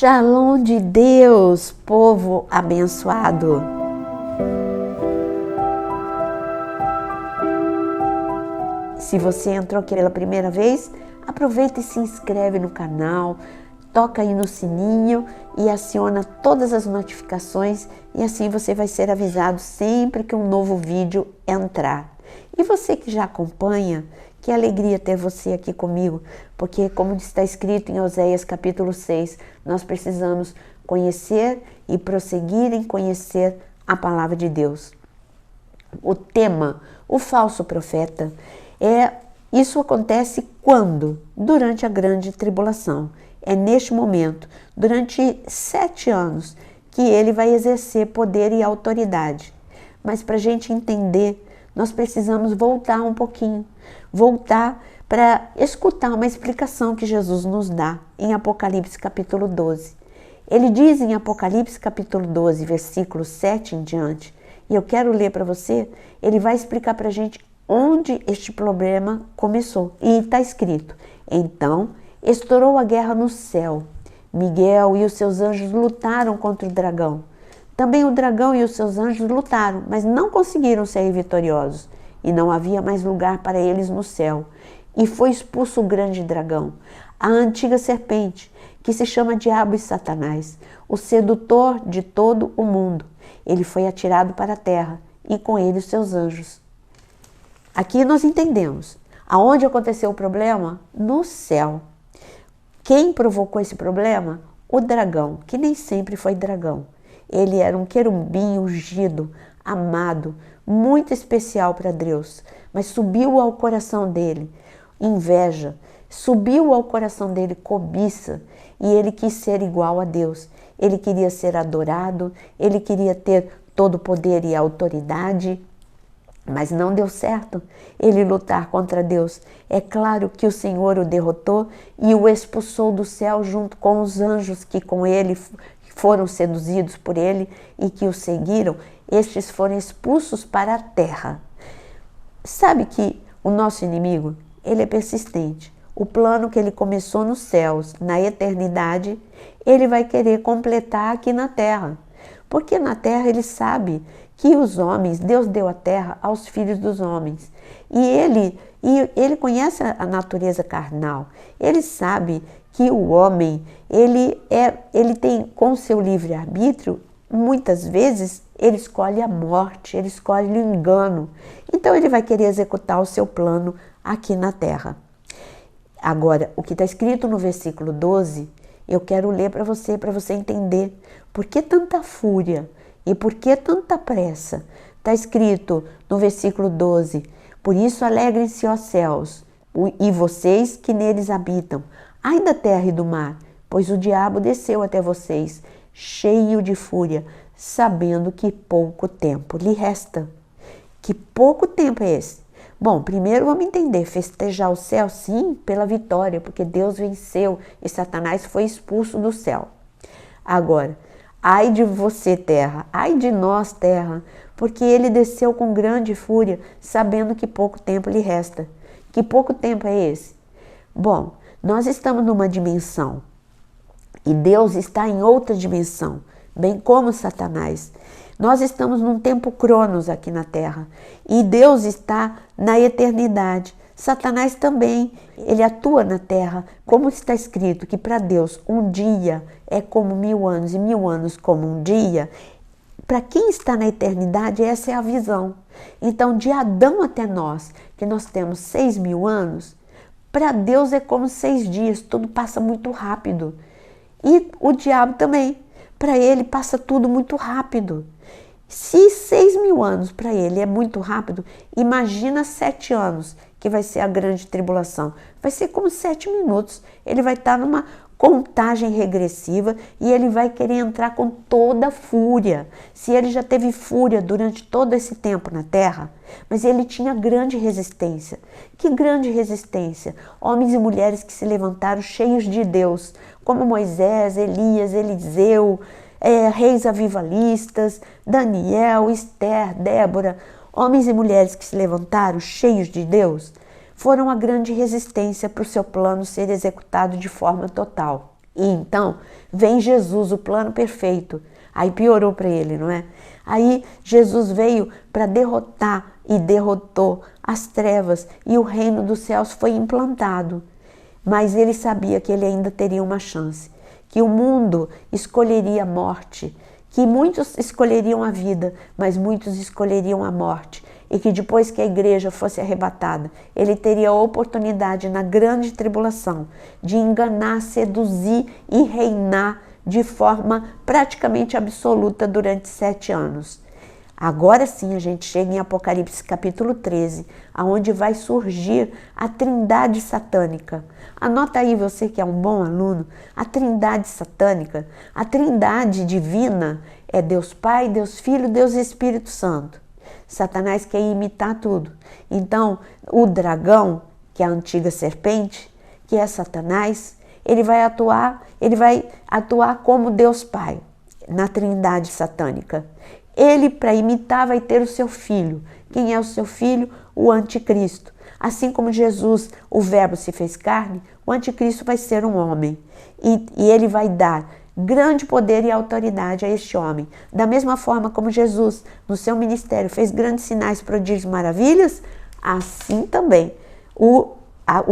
Shalom de Deus, povo abençoado. Se você entrou aqui pela primeira vez, aproveita e se inscreve no canal, toca aí no sininho e aciona todas as notificações e assim você vai ser avisado sempre que um novo vídeo entrar. E você que já acompanha, que alegria ter você aqui comigo, porque como está escrito em Oséias capítulo 6, nós precisamos conhecer e prosseguir em conhecer a palavra de Deus. O tema, o falso profeta, isso acontece quando? Durante a grande tribulação. É neste momento, durante 7 anos, que ele vai exercer poder e autoridade. Mas para a gente entender, nós precisamos voltar um pouquinho, voltar para escutar uma explicação que Jesus nos dá em Apocalipse capítulo 12. Ele diz em Apocalipse capítulo 12, versículo 7 em diante, e eu quero ler para você, ele vai explicar para a gente onde este problema começou. E está escrito: então estourou a guerra no céu. Miguel e os seus anjos lutaram contra o dragão. Também o dragão e os seus anjos lutaram, mas não conseguiram ser vitoriosos. E não havia mais lugar para eles no céu. E foi expulso o grande dragão, a antiga serpente, que se chama Diabo e Satanás, o sedutor de todo o mundo. Ele foi atirado para a terra, e com ele os seus anjos. Aqui nós entendemos. Aonde aconteceu o problema? No céu. Quem provocou esse problema? O dragão, que nem sempre foi dragão. Ele era um querubim ungido, amado, muito especial para Deus. Mas subiu ao coração dele inveja, subiu ao coração dele cobiça, e ele quis ser igual a Deus. Ele queria ser adorado, ele queria ter todo o poder e autoridade. Mas não deu certo ele lutar contra Deus. É claro que o Senhor o derrotou e o expulsou do céu junto com os anjos que com ele foram seduzidos por ele e que o seguiram. Estes foram expulsos para a terra. Sabe que o nosso inimigo, ele é persistente. O plano que ele começou nos céus, na eternidade, ele vai querer completar aqui na terra. Porque na terra ele sabe que os homens, Deus deu a terra aos filhos dos homens. E ele conhece a natureza carnal. Ele sabe que o homem, ele tem, com seu livre-arbítrio, muitas vezes ele escolhe a morte, ele escolhe o engano. Então ele vai querer executar o seu plano aqui na terra. Agora, o que está escrito no versículo 12, eu quero ler para você entender por que tanta fúria e por que tanta pressa. Está escrito no versículo 12, por isso alegrem-se, ó céus, e vocês que neles habitam. Ai da terra e do mar, pois o diabo desceu até vocês, cheio de fúria, sabendo que pouco tempo lhe resta. Que pouco tempo é esse? Bom, primeiro vamos entender, festejar o céu sim pela vitória, porque Deus venceu e Satanás foi expulso do céu. Agora, ai de você, terra, ai de nós, terra, porque ele desceu com grande fúria, sabendo que pouco tempo lhe resta. Que pouco tempo é esse? Bom, nós estamos numa dimensão e Deus está em outra dimensão, bem como Satanás. Nós estamos num tempo cronos aqui na terra e Deus está na eternidade. Satanás também, ele atua na terra, como está escrito que para Deus um dia é como 1000 anos e 1000 anos como um dia. Para quem está na eternidade, essa é a visão. Então, de Adão até nós, que nós temos 6.000 anos, para Deus é como 6 dias, tudo passa muito rápido. E o diabo também, para ele passa tudo muito rápido. Se 6.000 anos para ele é muito rápido, imagina 7 anos, que vai ser a grande tribulação. Vai ser como 7 minutos, ele vai estar numa contagem regressiva e ele vai querer entrar com toda a fúria. Se ele já teve fúria durante todo esse tempo na terra, mas ele tinha grande resistência. Que grande resistência? Homens e mulheres que se levantaram cheios de Deus, como Moisés, Elias, Eliseu, reis avivalistas, Daniel, Esther, Débora, homens e mulheres que se levantaram cheios de Deus, foram a grande resistência para o seu plano ser executado de forma total. E então vem Jesus, o plano perfeito. Aí piorou para ele, não é? Aí Jesus veio para derrotar e derrotou as trevas e o reino dos céus foi implantado. Mas ele sabia que ele ainda teria uma chance, que o mundo escolheria a morte, que muitos escolheriam a vida, mas muitos escolheriam a morte. E que depois que a igreja fosse arrebatada, ele teria a oportunidade na grande tribulação de enganar, seduzir e reinar de forma praticamente absoluta durante 7 anos. Agora sim a gente chega em Apocalipse capítulo 13, aonde vai surgir a trindade satânica. Anota aí você que é um bom aluno, a trindade satânica, a trindade divina é Deus Pai, Deus Filho, Deus Espírito Santo. Satanás quer imitar tudo. Então, o dragão, que é a antiga serpente, que é Satanás, ele vai atuar como Deus Pai, na trindade satânica. Ele, para imitar, vai ter o seu filho. Quem é o seu filho? O anticristo. Assim como Jesus, o verbo se fez carne, o anticristo vai ser um homem. E ele vai dar grande poder e autoridade a este homem. Da mesma forma como Jesus, no seu ministério, fez grandes sinais, prodígios, maravilhas, assim também o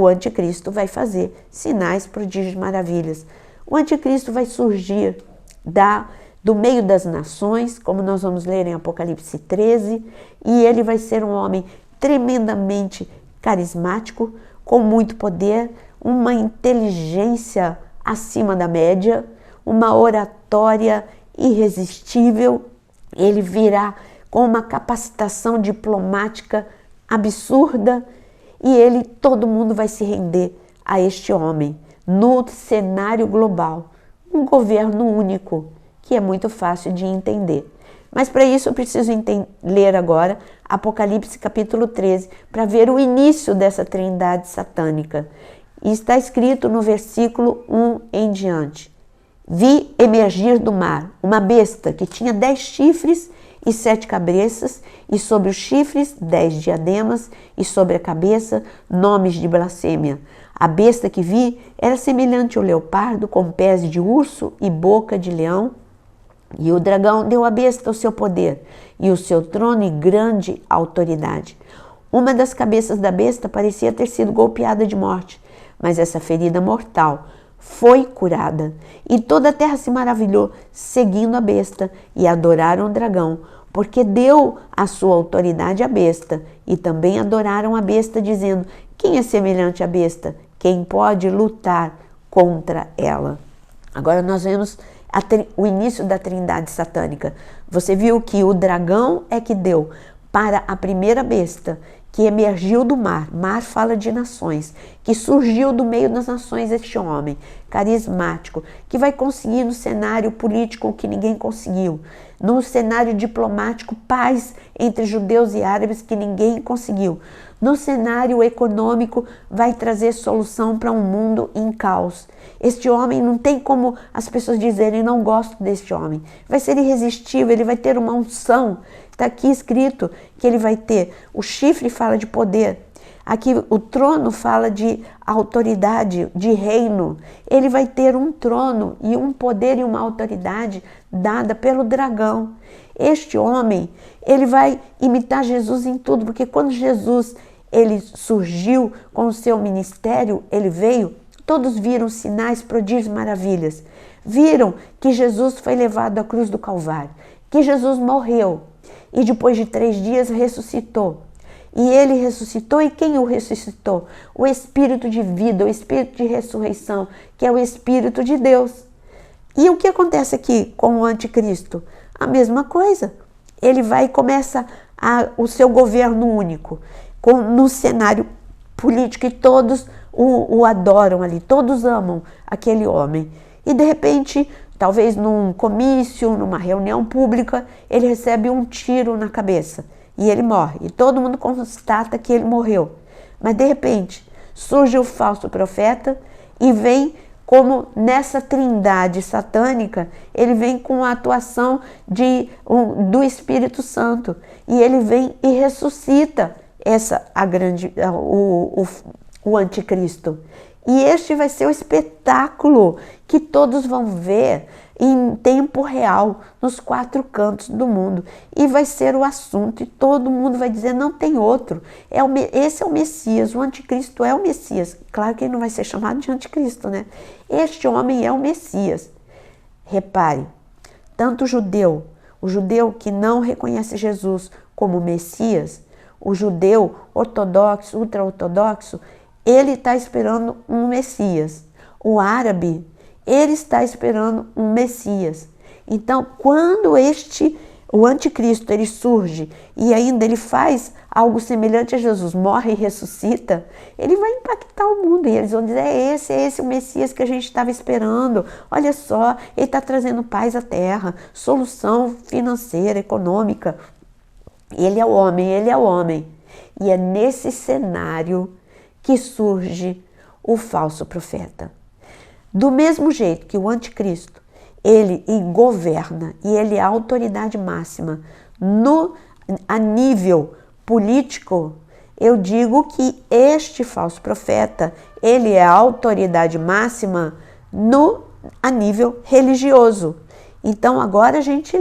anticristo vai fazer sinais, prodígios, maravilhas. O anticristo vai surgir do meio das nações, como nós vamos ler em Apocalipse 13, e ele vai ser um homem tremendamente carismático, com muito poder, uma inteligência acima da média, uma oratória irresistível. Ele virá com uma capacitação diplomática absurda e todo mundo vai se render a este homem no cenário global, um governo único, que é muito fácil de entender. Mas para isso eu preciso ler agora Apocalipse capítulo 13, para ver o início dessa trindade satânica. E está escrito no versículo 1 em diante. Vi emergir do mar uma besta que tinha 10 chifres e 7 cabeças, e sobre os chifres 10 diademas, e sobre a cabeça nomes de blasfêmia. A besta que vi era semelhante ao leopardo, com pés de urso e boca de leão. E o dragão deu à besta o seu poder, e o seu trono e grande autoridade. Uma das cabeças da besta parecia ter sido golpeada de morte, mas essa ferida mortal foi curada. E toda a terra se maravilhou, seguindo a besta, e adoraram o dragão, porque deu a sua autoridade à besta. E também adoraram a besta, dizendo: quem é semelhante à besta? Quem pode lutar contra ela? Agora nós vemos o início da trindade satânica. Você viu que o dragão é que deu para a primeira besta, que emergiu do mar. Mar fala de nações, que surgiu do meio das nações este homem, carismático, que vai conseguir no cenário político o que ninguém conseguiu, no cenário diplomático paz entre judeus e árabes que ninguém conseguiu, no cenário econômico vai trazer solução para um mundo em caos. Este homem não tem como as pessoas dizerem: não gosto deste homem. Vai ser irresistível, ele vai ter uma unção. Está aqui escrito que ele vai ter, o chifre fala de poder, aqui o trono fala de autoridade, de reino. Ele vai ter um trono e um poder e uma autoridade dada pelo dragão. Este homem, ele vai imitar Jesus em tudo, porque quando Jesus ele surgiu com o seu ministério, ele veio, todos viram sinais, prodígios, maravilhas. Viram que Jesus foi levado à cruz do Calvário, que Jesus morreu e depois de 3 dias ressuscitou. E ele ressuscitou, e quem o ressuscitou? O Espírito de vida, o Espírito de ressurreição, que é o Espírito de Deus. E o que acontece aqui com o anticristo? A mesma coisa. Ele vai e começa o seu governo único, no cenário político, e todos o adoram ali, todos amam aquele homem. E de repente, talvez num comício, numa reunião pública, ele recebe um tiro na cabeça e ele morre. E todo mundo constata que ele morreu. Mas de repente, surge o falso profeta e vem, como nessa trindade satânica, ele vem com a atuação do Espírito Santo. E ele vem e ressuscita o anticristo. E este vai ser o espetáculo que todos vão ver em tempo real, nos 4 cantos do mundo. E vai ser o assunto, e todo mundo vai dizer, não tem outro. Esse é o Messias, o anticristo é o Messias. Claro que ele não vai ser chamado de anticristo, né? Este homem é o Messias. Repare, tanto o judeu que não reconhece Jesus como Messias, o judeu ortodoxo, ultra-ortodoxo, ele está esperando um Messias. O árabe, ele está esperando um Messias. Então, quando o anticristo, ele surge e ainda ele faz algo semelhante a Jesus, morre e ressuscita, ele vai impactar o mundo e eles vão dizer, é esse o Messias que a gente estava esperando. Olha só, ele está trazendo paz à terra, solução financeira, econômica. Ele é o homem, ele é o homem. E é nesse cenário que surge o falso profeta. Do mesmo jeito que o anticristo, ele governa e ele é a autoridade máxima a nível político, eu digo que este falso profeta, ele é a autoridade máxima a nível religioso. Então agora a gente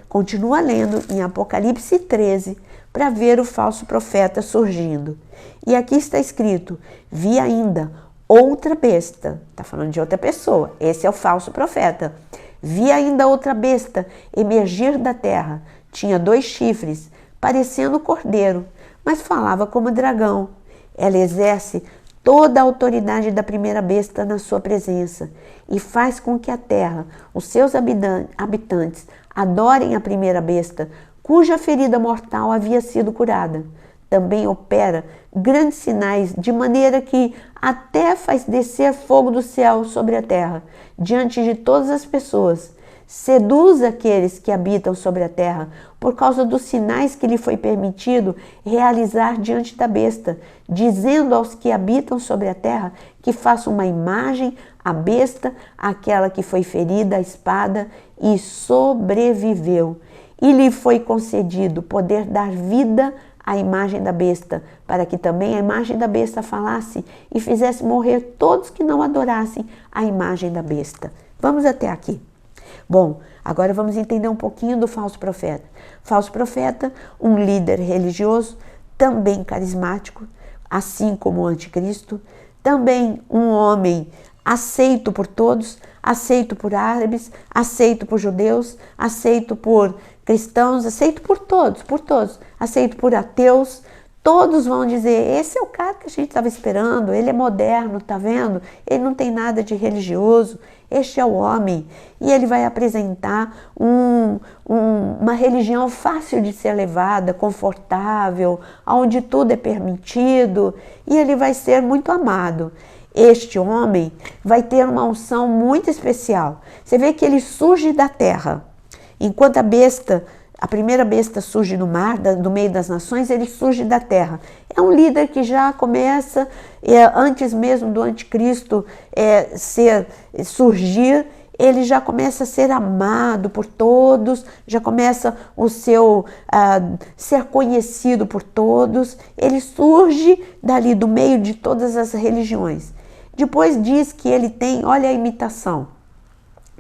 continua lendo em Apocalipse 13 para ver o falso profeta surgindo. E aqui está escrito, vi ainda outra besta, está falando de outra pessoa, esse é o falso profeta. Vi ainda outra besta emergir da terra, tinha 2 chifres, parecendo cordeiro, mas falava como dragão. Ela exerce toda a autoridade da primeira besta na sua presença e faz com que a terra, os seus habitantes, adorem a primeira besta, cuja ferida mortal havia sido curada. Também opera grandes sinais, de maneira que até faz descer fogo do céu sobre a terra, diante de todas as pessoas. Seduz aqueles que habitam sobre a terra, por causa dos sinais que lhe foi permitido realizar diante da besta, dizendo aos que habitam sobre a terra que façam uma imagem à besta, aquela que foi ferida à espada e sobreviveu. E lhe foi concedido poder dar vida à imagem da besta, para que também a imagem da besta falasse e fizesse morrer todos que não adorassem a imagem da besta. Vamos até aqui. Bom, agora vamos entender um pouquinho do falso profeta. Falso profeta, um líder religioso, também carismático, assim como o anticristo, também um homem aceito por todos, aceito por árabes, aceito por judeus, aceito por cristãos, aceito por todos, aceito por ateus. Todos vão dizer, esse é o cara que a gente estava esperando, ele é moderno, tá vendo? Ele não tem nada de religioso, este é o homem. E ele vai apresentar uma religião fácil de ser levada, confortável, onde tudo é permitido, e ele vai ser muito amado. Este homem vai ter uma unção muito especial. Você vê que ele surge da terra, enquanto a primeira besta surge no mar, no meio das nações, ele surge da terra. É um líder que já começa, antes mesmo do anticristo surgir, ele já começa a ser amado por todos, já começa ser conhecido por todos. Ele surge dali, do meio de todas as religiões. Depois diz que ele tem, olha a imitação,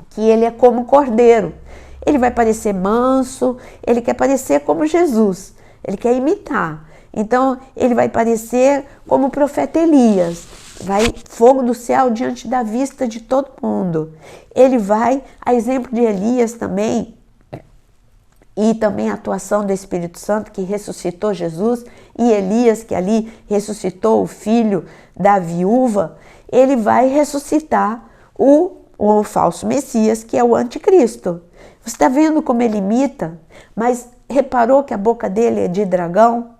que ele é como cordeiro. Ele vai parecer manso, ele quer parecer como Jesus, ele quer imitar. Então, ele vai parecer como o profeta Elias, vai fogo do céu diante da vista de todo mundo. Ele vai, a exemplo de Elias também, e também a atuação do Espírito Santo que ressuscitou Jesus, e Elias que ali ressuscitou o filho da viúva, ele vai ressuscitar o falso Messias, que é o anticristo. Você está vendo como ele imita? Mas reparou que a boca dele é de dragão?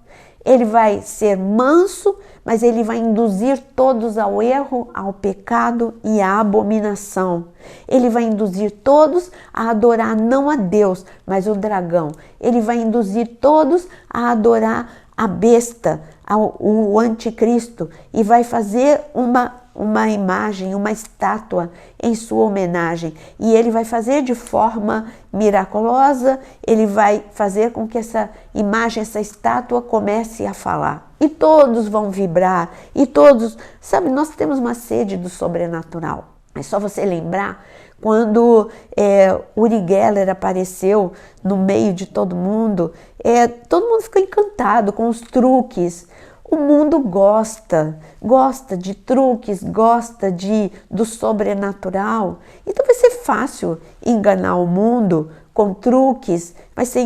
Ele vai ser manso, mas ele vai induzir todos ao erro, ao pecado e à abominação. Ele vai induzir todos a adorar não a Deus, mas o dragão. Ele vai induzir todos a adorar a besta, o anticristo, e vai fazer uma uma imagem, uma estátua em sua homenagem. E ele vai fazer de forma miraculosa, ele vai fazer com que essa imagem, essa estátua comece a falar. E todos vão vibrar, e todos... Sabe, nós temos uma sede do sobrenatural. É só você lembrar quando Uri Geller apareceu no meio de todo mundo ficou encantado com os truques. O mundo gosta de truques, gosta do sobrenatural. Então vai ser fácil enganar o mundo com truques, vai ser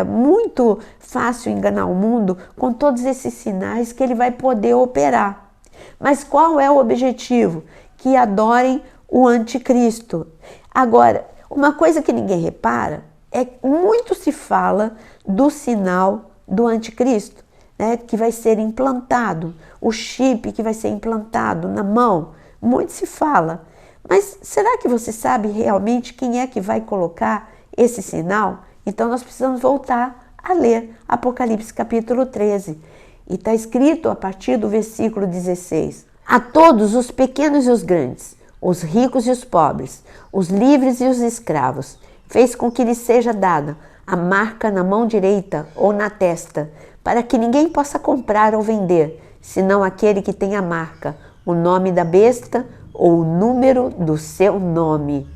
muito fácil enganar o mundo com todos esses sinais que ele vai poder operar. Mas qual é o objetivo? Que adorem o anticristo. Agora, uma coisa que ninguém repara é que muito se fala do sinal do anticristo, né, que vai ser implantado, o chip que vai ser implantado na mão, muito se fala. Mas será que você sabe realmente quem é que vai colocar esse sinal? Então nós precisamos voltar a ler Apocalipse capítulo 13. E está escrito a partir do versículo 16. A todos os pequenos e os grandes, os ricos e os pobres, os livres e os escravos, fez com que lhes seja dada a marca na mão direita ou na testa, para que ninguém possa comprar ou vender, senão aquele que tem a marca, o nome da besta ou o número do seu nome.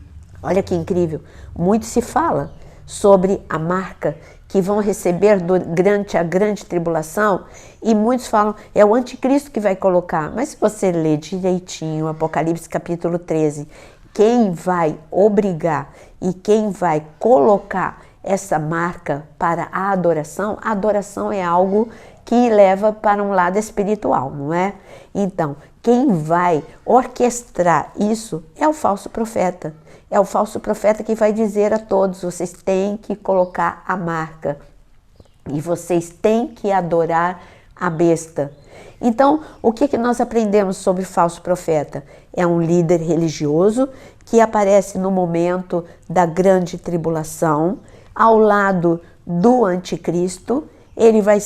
Olha que incrível! Muito se fala sobre a marca que vão receber durante a grande tribulação, e muitos falam, é o anticristo que vai colocar. Mas se você ler direitinho Apocalipse capítulo 13, quem vai obrigar e quem vai colocar essa marca para a adoração é algo que leva para um lado espiritual, não é? Então, quem vai orquestrar isso é o falso profeta. É o falso profeta que vai dizer a todos, vocês têm que colocar a marca e vocês têm que adorar a besta. Então, o que nós aprendemos sobre falso profeta? É um líder religioso que aparece no momento da grande tribulação, ao lado do anticristo. Ele vai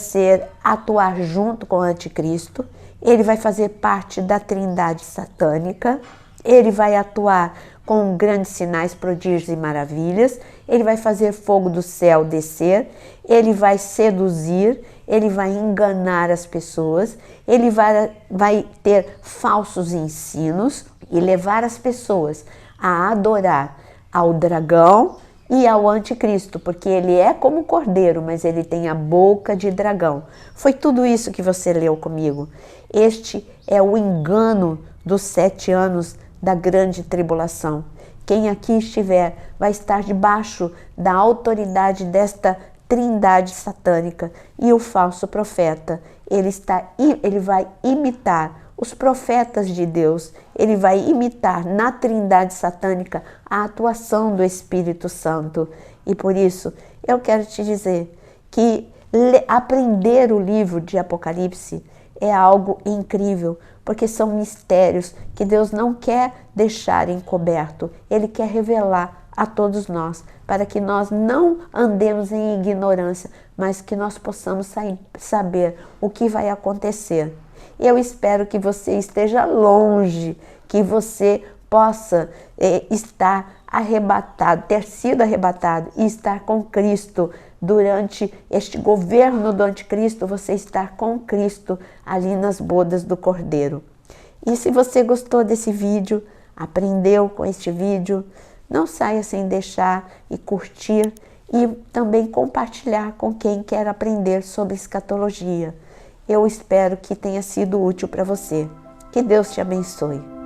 atuar junto com o anticristo, ele vai fazer parte da trindade satânica, ele vai atuar com grandes sinais, prodígios e maravilhas, ele vai fazer fogo do céu descer, ele vai seduzir, ele vai enganar as pessoas, ele vai ter falsos ensinos e levar as pessoas a adorar ao dragão e ao anticristo, porque ele é como cordeiro, mas ele tem a boca de dragão. Foi tudo isso que você leu comigo. Este é o engano dos 7 anos da grande tribulação. Quem aqui estiver vai estar debaixo da autoridade desta trindade satânica, e o falso profeta, ele vai imitar os profetas de Deus, ele vai imitar na trindade satânica a atuação do Espírito Santo. E por isso eu quero te dizer que aprender o livro de Apocalipse é algo incrível, porque são mistérios que Deus não quer deixar encoberto, Ele quer revelar a todos nós, para que nós não andemos em ignorância, mas que nós possamos saber o que vai acontecer. Eu espero que você esteja longe, que você possa estar arrebatado, ter sido arrebatado e estar com Cristo durante este governo do anticristo, você estar com Cristo ali nas bodas do Cordeiro. E se você gostou desse vídeo, aprendeu com este vídeo, não saia sem deixar e curtir e também compartilhar com quem quer aprender sobre escatologia. Eu espero que tenha sido útil para você. Que Deus te abençoe.